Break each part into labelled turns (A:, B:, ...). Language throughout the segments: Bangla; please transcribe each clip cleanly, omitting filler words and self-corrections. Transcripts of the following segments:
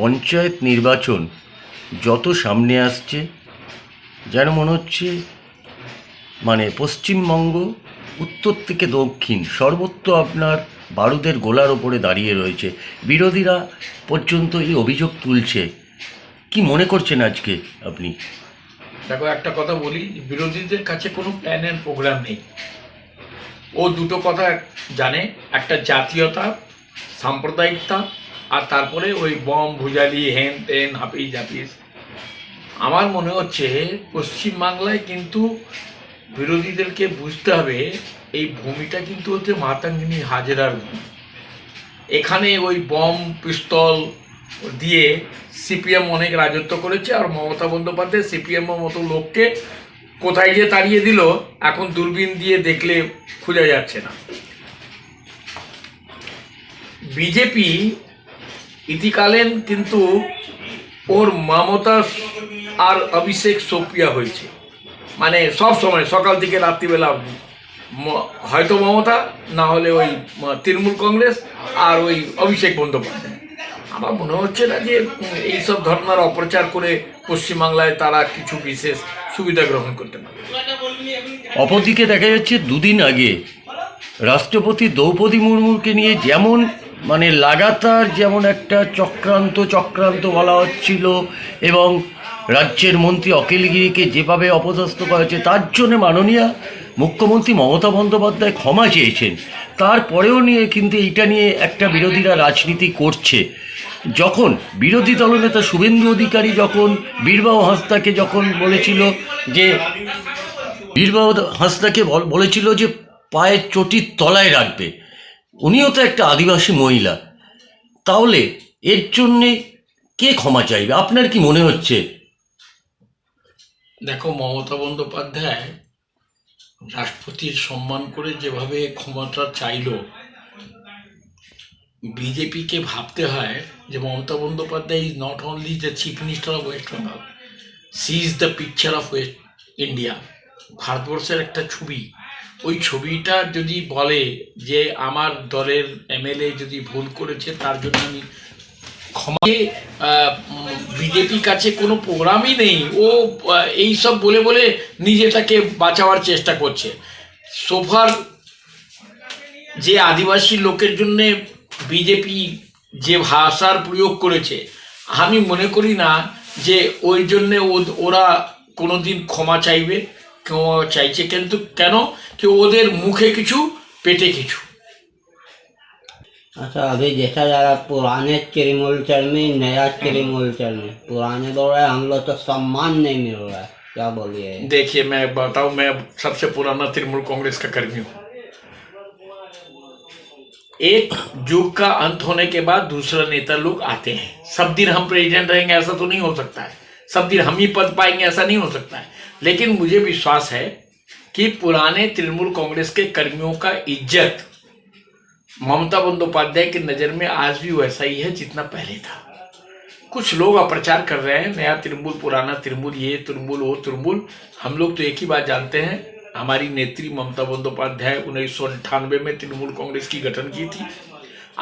A: পঞ্চায়েত নির্বাচন যত সামনে আসছে যেন মনে হচ্ছে মানে পশ্চিমবঙ্গ উত্তর থেকে দক্ষিণ সর্বত্র আপনার বারুদের গোলার ওপরে দাঁড়িয়ে রয়েছে। বিরোধীরা পর্যন্ত এই অভিযোগ তুলছে। কি মনে করছেন আজকে আপনি?
B: দেখো, একটা কথা বলি, বিরোধীদের কাছে কোনো প্ল্যান অ্যান্ড প্রোগ্রাম নেই। ও দুটো কথা জানে, একটা জাতীয়তা, সাম্প্রদায়িকতা, আর তারপরে ওই বম ভুজালি হেন তেন হাফিজ হাফিজ। আমার মনে হচ্ছে পশ্চিমবাংলায় কিন্তু বিরোধীদেরকে বুঝতে হবে এই ভূমিটা কিন্তু হচ্ছে মাতঙ্গিনী হাজরার ভূমি। এখানে ওই বম পিস্তল দিয়ে সিপিএম অনেক রাজত্ব করেছে, আর মমতা বন্দ্যোপাধ্যায় সিপিএমের মতো লোককে কোথায় যে তাড়িয়ে দিল এখন দূরবীন দিয়ে দেখলে খোঁজা যাচ্ছে না। বিজেপি ইতিকালীন কিন্তু ওর মমতা আর অভিষেক সোপিয়া হয়েছে, মানে সব সময় সকাল থেকে রাত্রিবেলা হয়তো মমতা, না হলে ওই তৃণমূল কংগ্রেস আর ওই অভিষেক বন্দ্যোপাধ্যায়। আমার মনে হচ্ছে না যে এইসব ধরনের অপ্রচার করে পশ্চিমবাংলায় তারা কিছু বিশেষ সুবিধা গ্রহণ করতে পারে।
A: অপরদিকে দেখা যাচ্ছে দুদিন আগে রাষ্ট্রপতি দ্রৌপদী মুর্মুকে নিয়ে যেমন মানে লাগাতার যেমন একটা চক্রান্ত বলা হচ্ছিল, এবং রাজ্যের মন্ত্রী অখিলগিরিকে যেভাবে অপদস্থ করা হয়েছে, তার জন্য মাননীয় মুখ্যমন্ত্রী মমতা বন্দ্যোপাধ্যায় ক্ষমা চেয়েছেন। তারপরেও নিয়ে কিন্তু এইটা নিয়ে একটা বিরোধীরা রাজনীতি করছে। যখন বিরোধী দলনেতা শুভেন্দু অধিকারী যখন বীরবাহু হাঁসদাকে যখন বলেছিল যে বলেছিল যে পায়ের চটির তলায় রাখবে, উনিও তো একটা আদিবাসী মহিলা, তাহলে এর জন্যে কে ক্ষমা চাইবে? আপনার কি মনে হচ্ছে?
B: দেখো, মমতা বন্দ্যোপাধ্যায় রাষ্ট্রপতির সম্মান করে যেভাবে ক্ষমতা চাইল, বিজেপিকে ভাবতে হয় যে Mamata Bandyopadhyay is not only the chief minister of West Bengal, she is the picture of west India. ভারতবর্ষের একটা ছবি, ওই ছবিটা যদি বলে যে আমার দলের এমএলএ যদি ভুল করেছে তার জন্য আমি ক্ষমা, বিজেপির কাছে কোনো প্রোগ্রামই নেই। ও এই সব বলে বলে নিজেটাকে বাঁচাবার চেষ্টা করছে। সোফার যে আদিবাসী লোকের জন্যে বিজেপি যে ভাষার প্রয়োগ করেছে, আমি মনে করি না যে ওই জন্যে ওরা কোনো দিন ক্ষমা চাইবে। ক্ষমা চাইছে কিন্তু কেন? कि ওদের মুখে কিছু পেটে কিছু।
C: अच्छा, अभी देखा जा रहा पुराने तिरुमूलचर में नया तिरुमूलचर में पुराने बोल रहे हम लोग तो सम्मान नहीं मिल रहा है, क्या बोलिए?
B: देखिए, मैं बताऊं, मैं सबसे पुराना तृणमूल कांग्रेस का कर्मी हूँ। एक युग का अंत होने के बाद दूसरा नेता लोग आते हैं। सब दिन हम प्रेसिडेंट रहेंगे ऐसा तो नहीं हो सकता है, सब दिन हम ही पद पाएंगे ऐसा नहीं हो सकता है। लेकिन मुझे विश्वास है कि पुराने तृणमूल कांग्रेस के कर्मियों का इज्जत ममता बंदोपाध्याय की नज़र में आज भी वैसा ही है जितना पहले था। कुछ लोग अप्रचार कर रहे हैं, नया तृणमूल, पुराना तृणमूल, ये तृणमूल वो तृणमूल। हम लोग तो एक ही बात जानते हैं, हमारी नेत्री ममता बंदोपाध्याय 1998 में तृणमूल कांग्रेस की गठन की थी।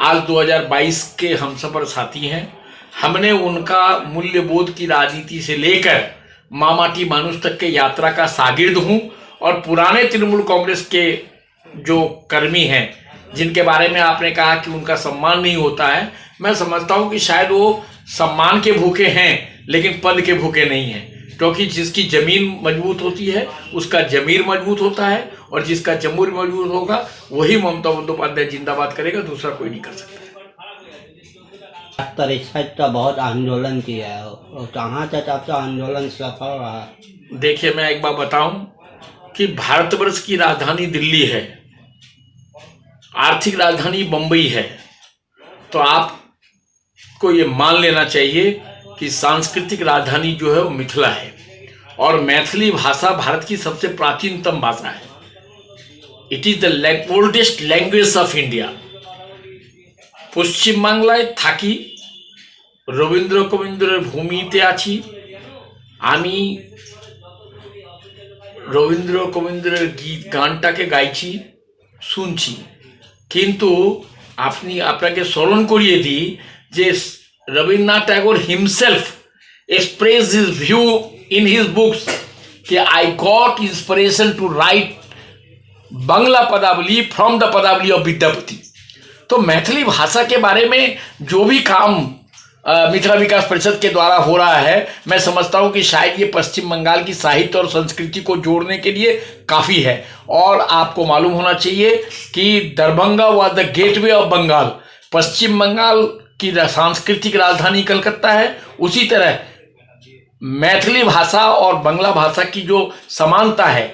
B: आज 2022 के हम सफर साथी हैं। हमने उनका मूल्यबोध की राजनीति से लेकर मामाटी मानुष तक के यात्रा का शागिर्द हूँ। और पुराने तृणमूल कांग्रेस के जो कर्मी हैं जिनके बारे में आपने कहा कि उनका सम्मान नहीं होता है, मैं समझता हूँ कि शायद वो सम्मान के भूखे हैं लेकिन पद के भूखे नहीं हैं। क्योंकि जिसकी जमीन मजबूत होती है उसका जमीर मजबूत होता है, और जिसका जमीर मजबूत होगा वही ममता बंदोपाध्याय जिंदाबाद करेगा, दूसरा कोई नहीं कर सकता।
C: तो बहुत आंदोलन किया है, कहाँ तक आपका आंदोलन सफल रहा?
B: देखिए, मैं एक बार बताऊं कि भारतवर्ष की राजधानी दिल्ली है, आर्थिक राजधानी बम्बई है, तो आपको ये मान लेना चाहिए कि सांस्कृतिक राजधानी जो है वो मिथिला है, और मैथिली भाषा भारत की सबसे प्राचीनतम भाषा है। It is the oldest language of India. पश्चिम बांगलाय थाकी, रवींद्र कबींद्रेर भूमिते आछि। आमी रवींद्र कबींद्रेर गीत गानटाके गाइছি, শুনছি, কিন্তু আপনাকে স্মরণ করিয়ে দিই যে Rabindranath Tagore himself expressed his view in his books कि I got inspiration to write Bangla पदावली फ्रॉम द पदावली ऑफ विद्यापति। तो मैथिली भाषा के बारे में जो भी काम मिथिला विकास परिषद के द्वारा हो रहा है, मैं समझता हूं कि शायद ये पश्चिम बंगाल की साहित्य और संस्कृति को जोड़ने के लिए काफ़ी है। और आपको मालूम होना चाहिए कि Darbhanga was the gateway of Bengal. Paschim Bengal की सांस्कृतिक राजधानी कलकत्ता है, उसी तरह मैथिली भाषा और बांग्ला भाषा की जो समानता है,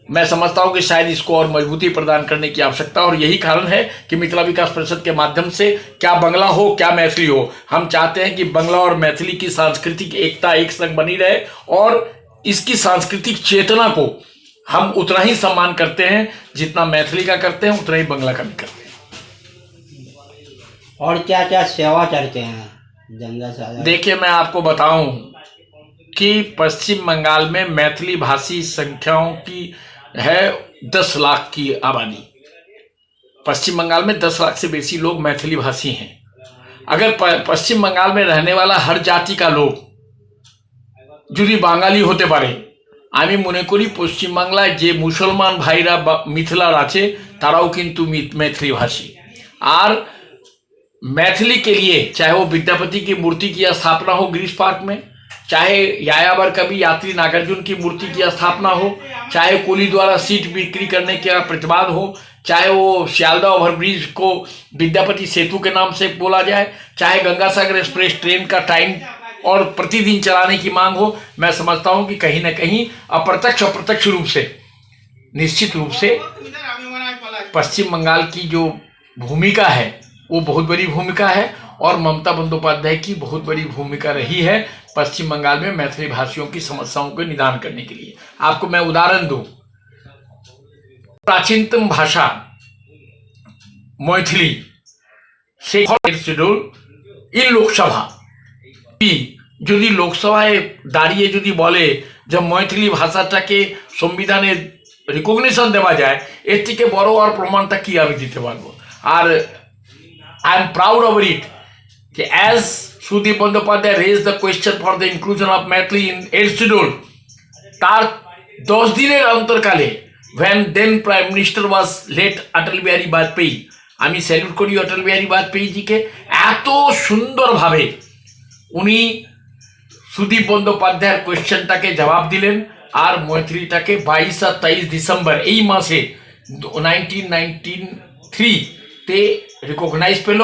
B: मैं समझता हूं कि शायद इसको और मजबूती प्रदान करने की आवश्यकता। और यही कारण है कि मिथिला विकास परिषद के माध्यम से क्या बांग्ला हो क्या मैथिली हो, हम चाहते हैं कि बांग्ला और मैथिली की सांस्कृतिक एकता एक संग बनी रहे और इसकी सांस्कृतिक चेतना को हम उतना ही सम्मान करते हैं जितना मैथिली का करते हैं, उतना ही बांग्ला का भी करते हैं।
C: और क्या क्या सेवा करते हैं जनता साझा?
B: देखिए, मैं आपको बताऊं कि पश्चिम बंगाल में मैथिली भाषी संख्याओं की है 10 लाख की आबादी। पश्चिम बंगाल में 10 लाख से बेसी लोग मैथिली भाषी हैं। अगर पश्चिम बंगाल में रहने वाला हर जाति का लोग যদি বাঙালি হতে পারে, আমি মনে করি পশ্চিম বাংলায় যে মুসলমান ভাইরা মিথিলার আছে তারাও কিন্তু मैथिली भाषी। और मैथिली के लिए चाहे वो विद्यापति की मूर्ति की स्थापना हो गिरीश पार्क में, चाहे यायावर कवि यात्री नागार्जुन की मूर्ति की स्थापना हो, चाहे कोली द्वारा सीट बिक्री करने का प्रतिवाद हो, चाहे वो सियालदह ओवरब्रिज को विद्यापति सेतु के नाम से बोला जाए, चाहे गंगा सागर एक्सप्रेस ट्रेन का टाइम और प्रतिदिन चलाने की मांग हो, मैं समझता हूं कि कहीं ना कहीं अप्रत्यक्ष रूप से, निश्चित रूप से पश्चिम बंगाल की जो भूमिका है वो बहुत बड़ी भूमिका है। और ममता बंदोपाध्याय की बहुत बड़ी भूमिका रही है पश्चिम बंगाल में मैथिली भाषियों की समस्याओं को निदान करने के लिए। आपको मैं उदाहरण दूं, प्राचीनतम भाषा मैथिली से শিডিউল इन लोकसभा যদি লোকসভায় দাঁড়িয়ে যদি বলে যে मैथिली ভাষাটাকে সংবিধানে রিকগনিশন দেওয়া যায়, এর থেকে বড় আর প্রমাণটা কি আমি দিতে পারবো। আর I am proud of it कि as Sudeep Bandyopadhyay raised the question for the inclusion of Maithili in 8th schedule, তার 10 দিনের অন্তরকালে when then Prime Minister was late Atal Bihari Vajpayee, আমি স্যালুট করি অটল বিহারী বাজপেয়ীজিকে, এত সুন্দরভাবে উনি সুদীপ বন্দ্যোপাধ্যায়ের কোয়েশ্চেনটাকে জবাব দিলেন আর मैथिलीটাকে 22 আর 23 ডিসেম্বর এই মাসে 1993 তে রিকগনাইজ পেল।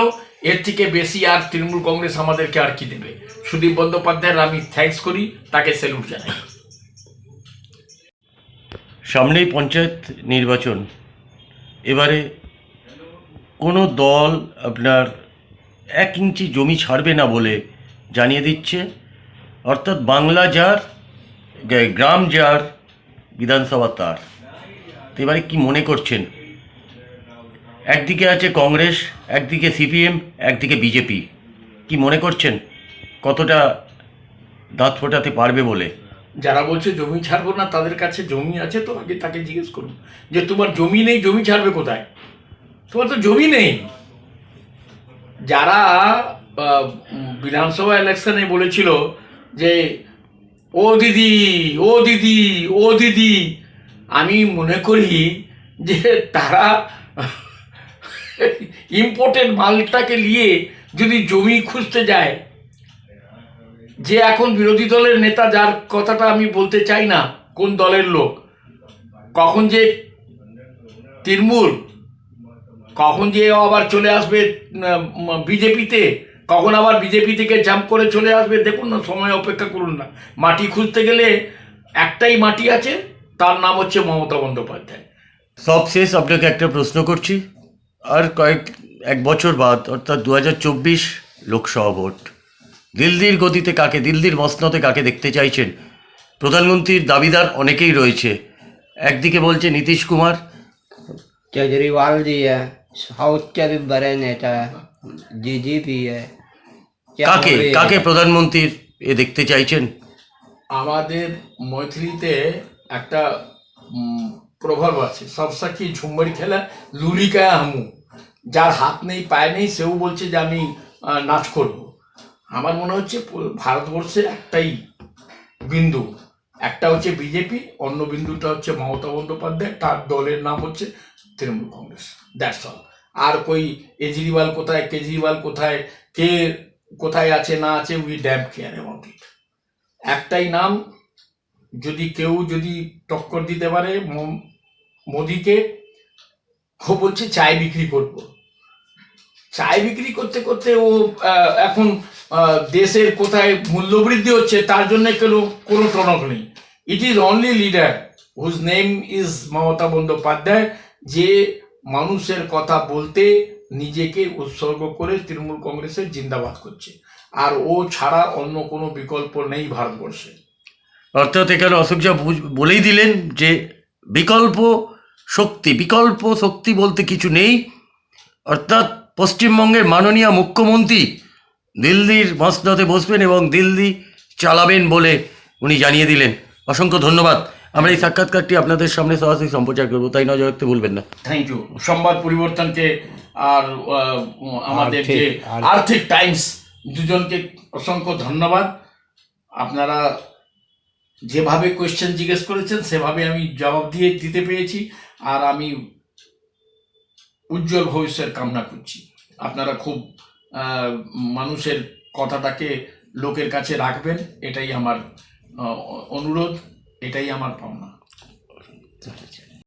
B: এর থেকে বেশি আর তৃণমূল কংগ্রেস আমাদেরকে আর কি দেবে। সুদীপ বন্দ্যোপাধ্যায়ের আমি থ্যাঙ্কস করি, তাকে স্যালুট জানাই।
A: সামনেই পঞ্চায়েত নির্বাচন, এবারে কোনো দল আপনার 1 ইঞ্চি জমি ছাড়বে না বলে জানিয়ে দিচ্ছে, অর্থাৎ বাংলা যার গ্রাম যার বিধানসভা তার। তো এবারে কি মনে করছেন? একদিকে আছে কংগ্রেস, একদিকে সিপিএম, একদিকে বিজেপি, কি মনে করছেন কতটা দাঁত ফোটাতে পারবে বলে?
B: যারা বলছে জমি ছাড়বো না, তাদের কাছে জমি আছে তো আগে তাকে জিজ্ঞেস করুন যে তোমার জমি নেই, জমি ছাড়বে কোথায়? তোমার তো জমি নেই। যারা বিধানসভা ইলেকশনে বলেছিল যে ও দিদি ও দিদি ও দিদি, আমি মনে করি যে তারা ইম্পোর্টেড মালটাকে নিয়ে যদি জমি খুঁজতে যায়, যে এখন বিরোধী দলের নেতা, যার কথাটা আমি বলতে চাই না কোন দলের লোক, কখন যে তৃণমূল, কখন যে আবার চলে আসবে বিজেপিতে, কখন আবার বিজেপি থেকে জাম্প করে চলে আসবে, দেখুন না, সময় অপেক্ষা করুন না। মাটি খুঁজতে গেলে একটাই মাটি আছে, তার নাম হচ্ছে মমতা বন্দ্যোপাধ্যায়।
A: সব শেষ আপনাকে একটা প্রশ্ন করছি, আর এক বছর বাদ অর্থাৎ 2024 লোকসভা ভোট, দিল্লির গতিতে কাকে, দিল্লির মসনদে কাকে দেখতে চাইছেন? প্রধানমন্ত্রীর দাবিদার অনেকেই রয়েছে, একদিকে বলছে নীতিশ কুমার,
C: केजरीवाल जी है, साउथ के भी बड़े नेता है, जीजी भी है।
A: কাকে কাকে প্রধানমন্ত্রীর এ দেখতে চাইছেন?
B: আমাদের মৈথিলিতে একটা প্রভাব আছে, সব সাক্ষী ঝুমরি খেলা লুলিকায় হামু, যার হাত নেই পায়ে নেই সেও বলছে যে আমি নাচ করব। আমার মনে হচ্ছে ভারতবর্ষে একটাই বিন্দু, একটা হচ্ছে বিজেপি, অন্য বিন্দুটা হচ্ছে মমতা বন্দ্যোপাধ্যায়, তার দলের নাম হচ্ছে তৃণমূল কংগ্রেস, দ্যাটস অল। আর কই কেজরিওয়াল কোথায়, কেজরিওয়াল কোথায়, কে কোথায় আছে না আছে, we damn care about it. একটাই নাম, যদি টক্কর দিতে পারে মোদিকে, ও বলছে চায় বিক্রি করবো। চায় বিক্রি করতে করতে ও এখন দেশের কোথায় মূল্যবৃদ্ধি হচ্ছে তার জন্য কোনো টনক নেই। It is only leader whose name is Mamata Bandyopadhyay, যে মানুষের কথা বলতে নিজেকে উৎসর্গ করে তৃণমূল কংগ্রেসের জিন্দাবাদ করছে, আর ও ছাড়া অন্য কোনো বিকল্প নেই ভারতবর্ষে।
A: অর্থাৎ এখানে অশোকজা বলেই দিলেন যে বিকল্প শক্তি বলতে কিছু নেই। অর্থাৎ পশ্চিমবঙ্গের মাননীয় মুখ্যমন্ত্রী দিল্লির মসনদে বসবেন এবং দিল্লি চালাবেন বলে উনি জানিয়ে দিলেন। অসংখ্য ধন্যবাদ। আমরা এই সাক্ষাৎকারটি আপনাদের সামনে সরাসরি সম্প্রচার করবো, তাই নজর রাখতে ভুলবেন না।
B: থ্যাংক ইউ সংবাদ পরিবর্তনকে আর আমাদের যে আর্থিক টাইমস দুজনকে অসংখ্য ধন্যবাদ। আপনারা যেভাবে কোয়েশ্চেন জিজ্ঞেস করেছেন সেভাবে আমি জবাব দিতে পেরেছি, আর আমি উজ্জ্বল ভবিষ্যতের কামনা করছি। আপনারা খুব মানুষের কথাটাকে লোকের কাছে রাখবেন, এটাই আমার অনুরোধ, এটাই আমার পাওনা।